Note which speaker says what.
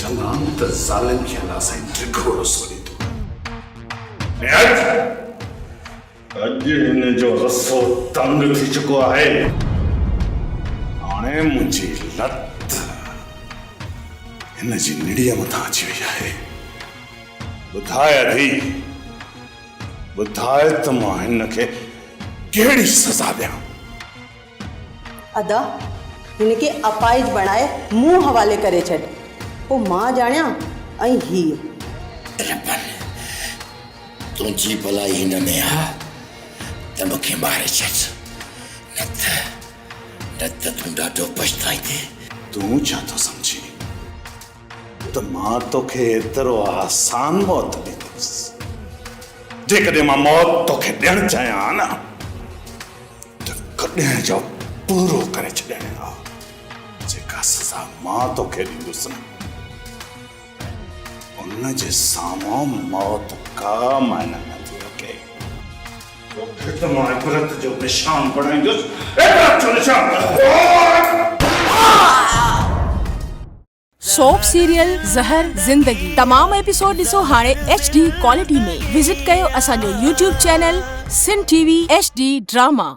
Speaker 1: चङाम त ज़ालिम खे असां टिखोड़ो सोरी थो अॼु हिन जो रसो तंग थी चुको आहे हाणे मुंहिंजी लत हिन जी निड़ीअ मथां अची वई आहे ॿुधाए अधी ॿुधाए त मां हिन खे कहिड़ी सज़ा ॾियां
Speaker 2: अदा हिनखे अपाइज बणाए मूं हवाले करे छॾ पोइ मां ॼाणियां ऐं हीअ
Speaker 3: तुंहिंजी भलाई हिन में आहे त मूंखे मारे छॾ न त तूं ॾाढो पछताईंदे
Speaker 1: तूं छा थो सम्झी त मां तोखे एतिरो आसान मौत ॾींदुसि जेकॾहिं मां मौत तोखे ॾियणु चाहियां न त कॾहिं जो पूरो करे छॾियणु आहे जेका सज़ा मां तोखे ॾींदुसि न उन जे साम्हूं मौत का मायना नथी रखे तोखे त मां इबरत जो निशान बणाईंदुसि इबरत जो निशान
Speaker 4: सोप सीरियल ज़हर ज़िंदगी तमाम एपिसोड ॾिसो हाणे HD क्वालिटी में विजिट कयो असांजो YouTube चैनल सिन TV HD ड्रामा।